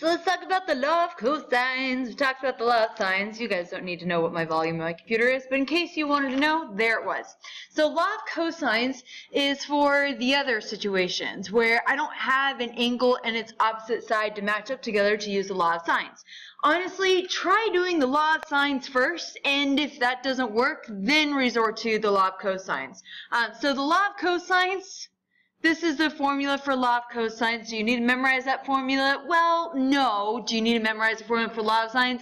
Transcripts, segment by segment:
So let's talk about the law of cosines. We talked about the law of sines. You guys don't need to know what my volume of my computer is, but in case you wanted to know, there it was. So law of cosines is for the other situations where I don't have an angle and its opposite side to match up together to use the law of sines. Honestly, try doing the law of sines first, and if that doesn't work, then resort to the law of cosines. So the law of cosines, this is the formula for law of cosines. Do you need to memorize that formula? Well, no. Do you need to memorize the formula for law of sines?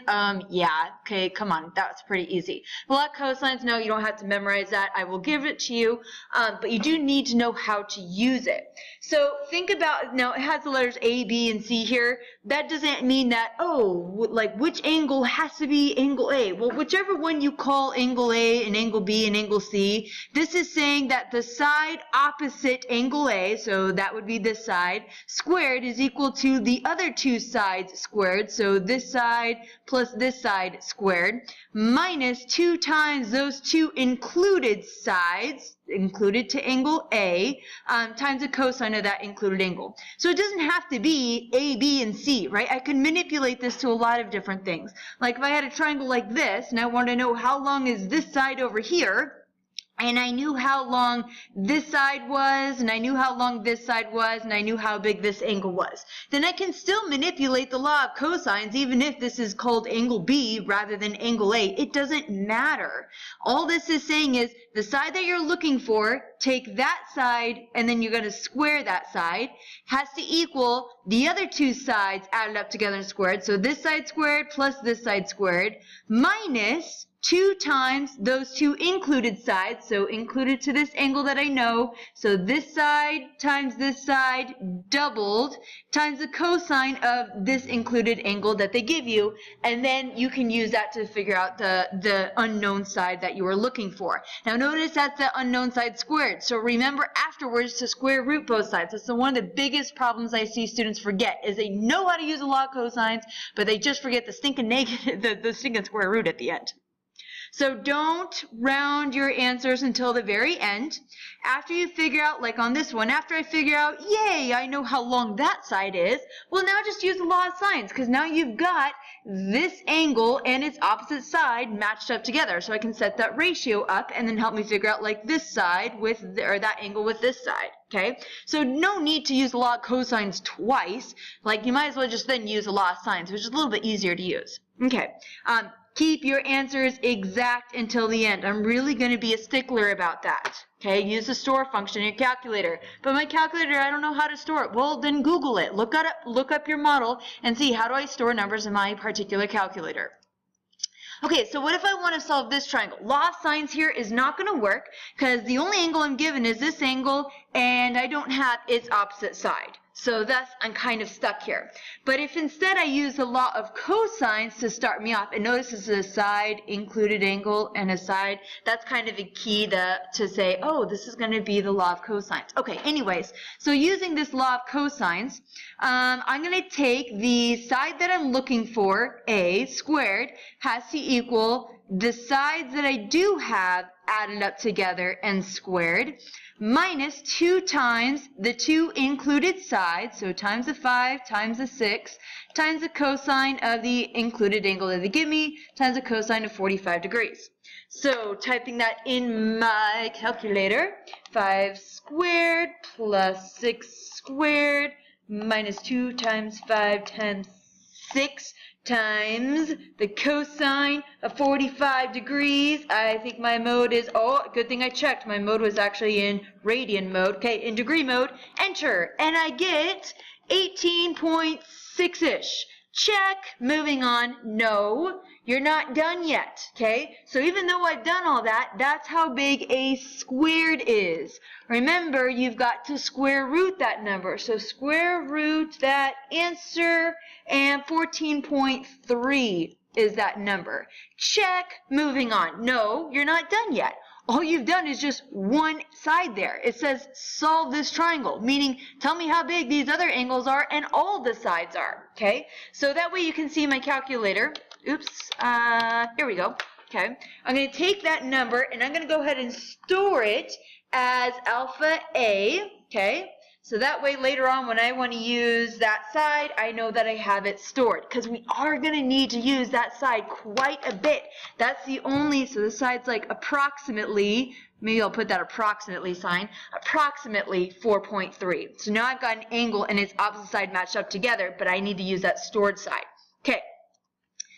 Yeah. Okay, come on. That's pretty easy. The law of cosines, no, you don't have to memorize that. I will give it to you, but you do need to know how to use it. So think about, now it has the letters A, B, and C here. That doesn't mean that, oh, like which angle has to be angle A. Well, whichever one you call angle A and angle B and angle C, this is saying that the side opposite angle A, so that would be this side, squared is equal to the other two sides squared, so this side plus this side squared, minus 2 times those two included sides, included to angle A, times the cosine of that included angle. So it doesn't have to be A, B, and C, right? I could manipulate this to a lot of different things. Like if I had a triangle like this, and I want to know how long is this side over here, and I knew how long this side was, and I knew how long this side was, and I knew how big this angle was, then I can still manipulate the law of cosines even if this is called angle B rather than angle A. It doesn't matter. All this is saying is the side that you're looking for, take that side, and then you're going to square that side, has to equal the other two sides added up together and squared. So this side squared plus this side squared, minus 2 times those two included sides, so included to this angle that I know, so this side times this side doubled, times the cosine of this included angle that they give you, and then you can use that to figure out the unknown side that you are looking for. Now notice that's the unknown side squared, so remember afterwards to square root both sides. That's one of the biggest problems I see students forget, is they know how to use the law of cosines, but they just forget the stinking negative, the stinking square root at the end. So don't round your answers until the very end. After you figure out, like on this one, after I figure out, yay, I know how long that side is, well now just use the law of sines, because now you've got this angle and its opposite side matched up together. So I can set that ratio up and then help me figure out like this side with, or that angle with this side. Okay, so no need to use the law of cosines twice. Like you might as well just then use the law of sines, which is a little bit easier to use. Okay. Keep your answers exact until the end. I'm really going to be a stickler about that. Okay, use the store function in your calculator. But my calculator, I don't know how to store it. Well, then Google it. Look up your model and see, how do I store numbers in my particular calculator? Okay, so what if I want to solve this triangle? Law of sines here is not going to work because the only angle I'm given is this angle and I don't have its opposite side. So thus, I'm kind of stuck here. But if instead I use the law of cosines to start me off, and notice this is a side included angle and a side, that's kind of a key to say, oh, this is going to be the law of cosines. Okay, anyways, so using this law of cosines, I'm going to take the side that I'm looking for, A squared, has to equal the sides that I do have added up together and squared, minus 2 times the two included sides, so times the 5 times the 6, times the cosine of the included angle that they give me, times the cosine of 45 degrees. So typing that in my calculator, 5 squared plus 6 squared minus 2 times 5 times 6 times the cosine of 45 degrees. I think my mode is, oh, good thing I checked. My mode was actually in radian mode. Okay, in degree mode, enter. And I get 18.6-ish. Check. Moving on. No, you're not done yet. Okay, so even though I've done all that, that's how big a squared is. Remember, you've got to square root that number. So square root that answer, and 14.3 is that number. Check. Moving on. No, you're not done yet. All you've done is just one side there. It says solve this triangle, meaning tell me how big these other angles are and all the sides are. Okay, so that way you can see my calculator. Oops, here we go. Okay, I'm going to take that number and I'm going to go ahead and store it as alpha A. Okay, So that way later on when I want to use that side, I know that I have it stored, because we are going to need to use that side quite a bit. That's the only, so the side's like approximately, maybe I'll put that approximately sign, approximately 4.3. So now I've got an angle and its opposite side matched up together, but I need to use that stored side. Okay.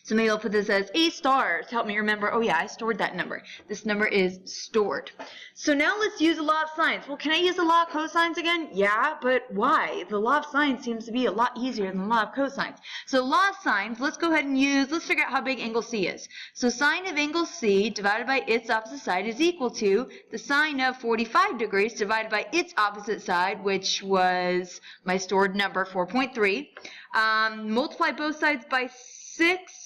So maybe I'll put this as A star to help me remember, oh yeah, I stored that number. This number is stored. So now let's use the law of sines. Well, can I use the law of cosines again? Yeah, but why? The law of sines seems to be a lot easier than the law of cosines. So law of sines, let's go ahead and let's figure out how big angle C is. So sine of angle C divided by its opposite side is equal to the sine of 45 degrees divided by its opposite side, which was my stored number, 4.3. Multiply both sides by 6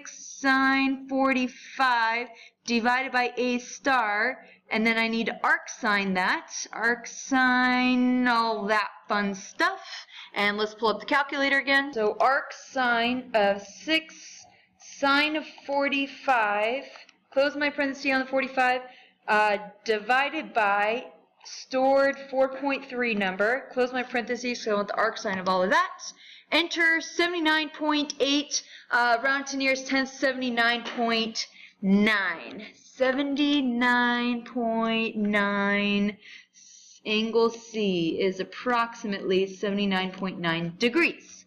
sine 45 divided by A star, and then I need to arc sine that, arc sine all that fun stuff, and let's pull up the calculator again. So arc sine of 6 sine of 45, close my parenthesis on the 45, divided by stored 4.3 number, close my parentheses, so I want the arc sine of all of that. Enter 79.8, round to nearest tenth, 79.9. 79.9. Angle C is approximately 79.9 degrees.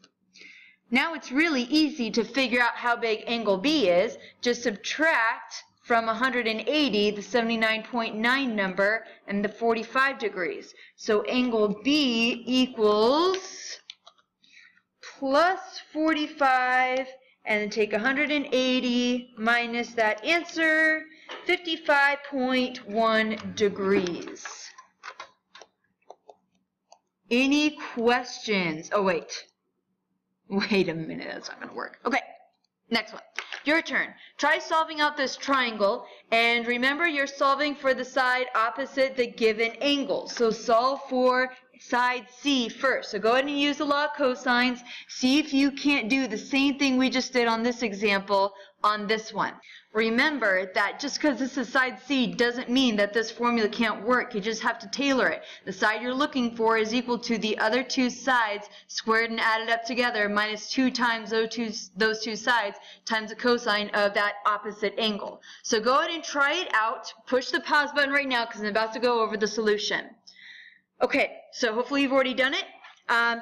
Now it's really easy to figure out how big angle B is. Just subtract from 180 the 79.9 number and the 45 degrees. So angle B equals plus 45, and then take 180 minus that answer, 55.1 degrees. Any questions? Oh, wait a minute, that's not going to work. Okay, next one. Your turn. Try solving out this triangle, and remember you're solving for the side opposite the given angle. So solve for side C first. So go ahead and use the law of cosines. See if you can't do the same thing we just did on this example on this one. Remember that just because this is side C doesn't mean that this formula can't work. You just have to tailor it. The side you're looking for is equal to the other two sides squared and added up together minus 2 times those two sides times the cosine of that opposite angle. So go ahead and try it out. Push the pause button right now because I'm about to go over the solution. Okay, so hopefully you've already done it.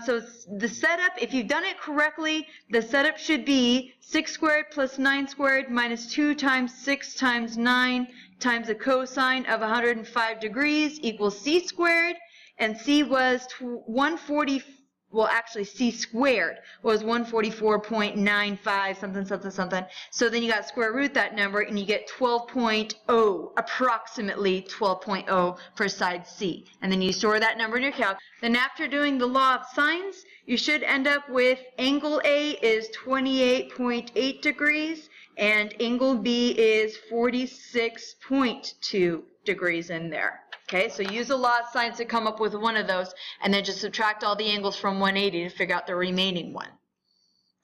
So the setup, if you've done it correctly, the setup should be 6 squared plus 9 squared minus 2 times 6 times 9 times the cosine of 105 degrees equals C squared, and C was 140, well actually C squared was 144.95 something. So then you got square root that number and you get 12.0, approximately 12.0 for side C. And then you store that number in your calc. Then after doing the law of sines, you should end up with angle A is 28.8 degrees and angle B is 46.2 degrees in there. Okay, so use the law of sines to come up with one of those, and then just subtract all the angles from 180 to figure out the remaining one.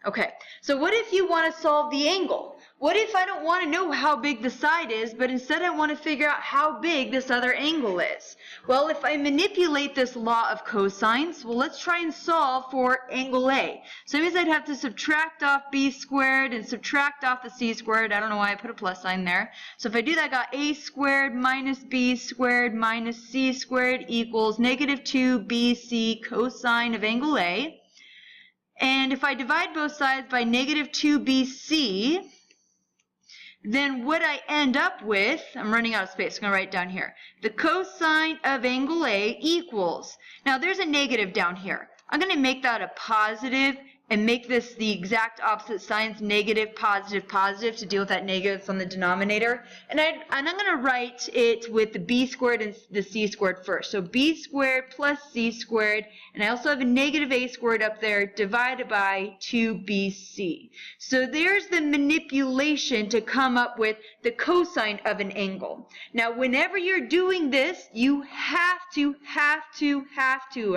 Okay, so what if you want to solve the angle? What if I don't want to know how big the side is, but instead I want to figure out how big this other angle is? Well, if I manipulate this law of cosines, well, let's try and solve for angle A. So that means I'd have to subtract off B squared and subtract off the C squared. I don't know why I put a plus sign there. So if I do that, I got A squared minus B squared minus C squared equals negative 2BC cosine of angle A. And if I divide both sides by negative 2BC, then what I end up with, I'm running out of space, I'm going to write it down here. The cosine of angle A equals, now there's a negative down here. I'm going to make that a positive and make this the exact opposite signs, negative, positive, positive, to deal with that negative that's on the denominator. And I'm going to write it with the B squared and the C squared first. So B squared plus C squared, and I also have a negative A squared up there, divided by 2BC. So there's the manipulation to come up with the cosine of an angle. Now, whenever you're doing this, you have to,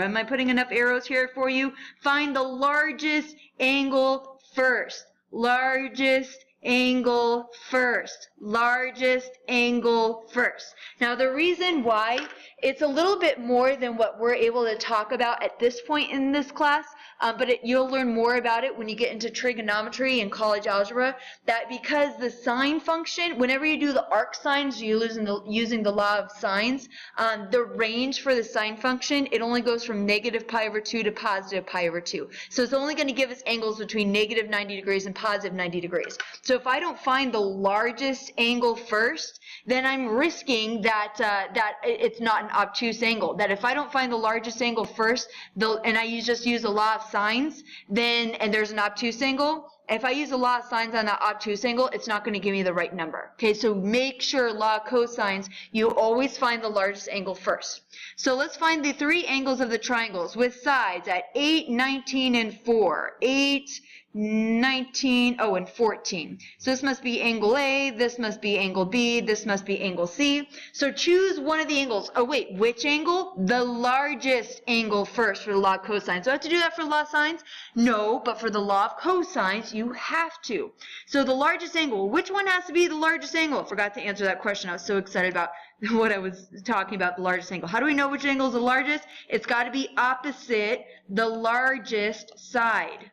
am I putting enough arrows here for you? Find the largest angle first. Largest angle first. Largest angle first. Now the reason why it's a little bit more than what we're able to talk about at this point in this class, but you'll learn more about it when you get into trigonometry and college algebra, that because the sine function, whenever you do the arc sines, you're using the law of sines, the range for the sine function, it only goes from negative pi over 2 to positive pi over 2. So it's only going to give us angles between negative 90 degrees and positive 90 degrees. So if I don't find the largest angle first, then I'm risking that it's not an obtuse angle. That if I don't find the largest angle first, and I just use the law of sines, and there's an obtuse angle, if I use the law of sines on that obtuse angle, it's not going to give me the right number. Okay, so make sure law of cosines, you always find the largest angle first. So let's find the three angles of the triangles with sides at 8, 19, and 4. 8, 19, and 14. So this must be angle A, this must be angle B, this must be angle C. So choose one of the angles. Oh wait, which angle? The largest angle first for the law of cosines. Do I have to do that for the law of sines? No, but for the law of cosines, you have to. So the largest angle, which one has to be the largest angle? I forgot to answer that question. I was so excited about what I was talking about, the largest angle. How do we know which angle is the largest? It's got to be opposite the largest side.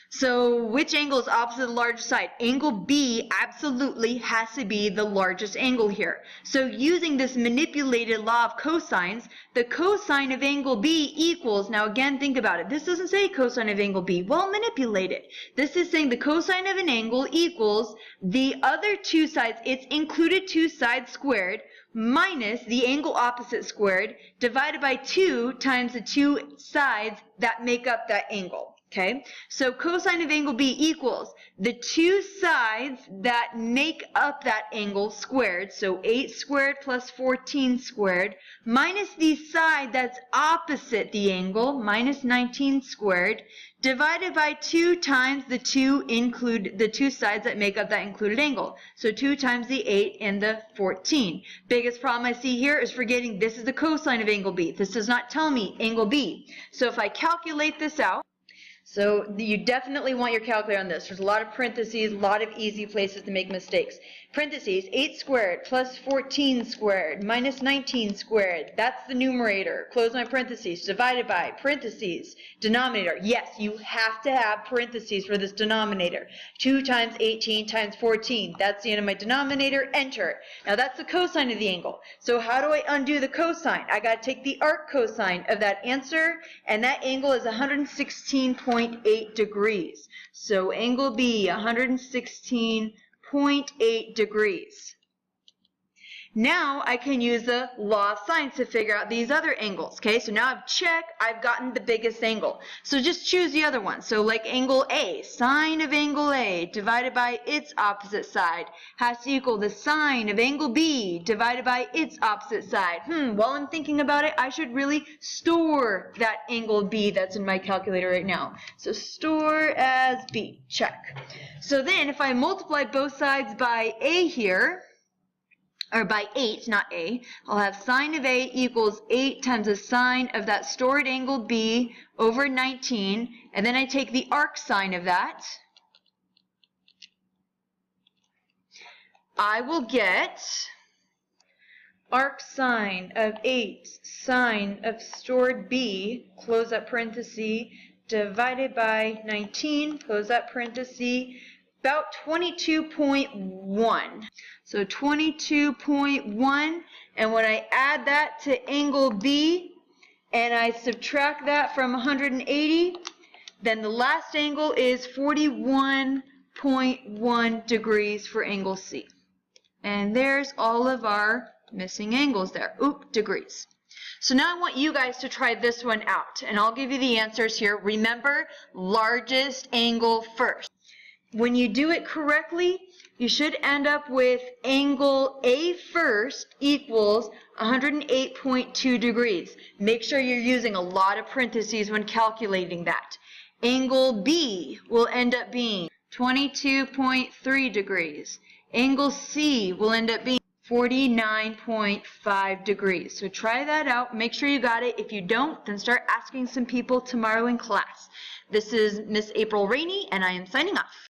So which angle is opposite the largest side? Angle B absolutely has to be the largest angle here. So using this manipulated law of cosines, the cosine of angle B equals, now again think about it, this doesn't say cosine of angle B, well manipulate it. This is saying the cosine of an angle equals the other two sides, its included two sides squared, minus the angle opposite squared, divided by 2 times the two sides that make up that angle. Okay, so cosine of angle B equals the two sides that make up that angle squared, so 8 squared plus 14 squared, minus the side that's opposite the angle, minus 19 squared, divided by 2 times the two sides that make up that included angle. So 2 times the 8 and the 14. Biggest problem I see here is forgetting this is the cosine of angle B. This does not tell me angle B. So if I calculate this out, so you definitely want your calculator on this. There's a lot of parentheses, a lot of easy places to make mistakes. Parentheses, 8 squared plus 14 squared minus 19 squared. That's the numerator. Close my parentheses. Divided by parentheses, denominator. Yes, you have to have parentheses for this denominator. 2 times 18 times 14. That's the end of my denominator. Enter. Now that's the cosine of the angle. So how do I undo the cosine? I got to take the arc cosine of that answer, and that angle is 116.8 degrees. So angle B, 116.8 degrees. Now I can use the law of sines to figure out these other angles. Okay, so now I've checked, I've gotten the biggest angle. So just choose the other one. So like angle A, sine of angle A divided by its opposite side has to equal the sine of angle B divided by its opposite side. While I'm thinking about it, I should really store that angle B that's in my calculator right now. So store as B, check. So then if I multiply both sides by A here, or by 8, not A, I'll have sine of A equals 8 times the sine of that stored angle B over 19, and then I take the arc sine of that. I will get arc sine of 8 sine of stored B, close that parenthesis, divided by 19, close that parenthesis, about 22.1. So 22.1, and when I add that to angle B and I subtract that from 180, then the last angle is 41.1 degrees for angle C. And there's all of our missing angles there. Degrees. So now I want you guys to try this one out, and I'll give you the answers here. Remember, largest angle first. When you do it correctly, you should end up with angle A first equals 108.2 degrees. Make sure you're using a lot of parentheses when calculating that. Angle B will end up being 22.3 degrees. Angle C will end up being 49.5 degrees. So try that out. Make sure you got it. If you don't, then start asking some people tomorrow in class. This is Miss April Rainey, and I am signing off.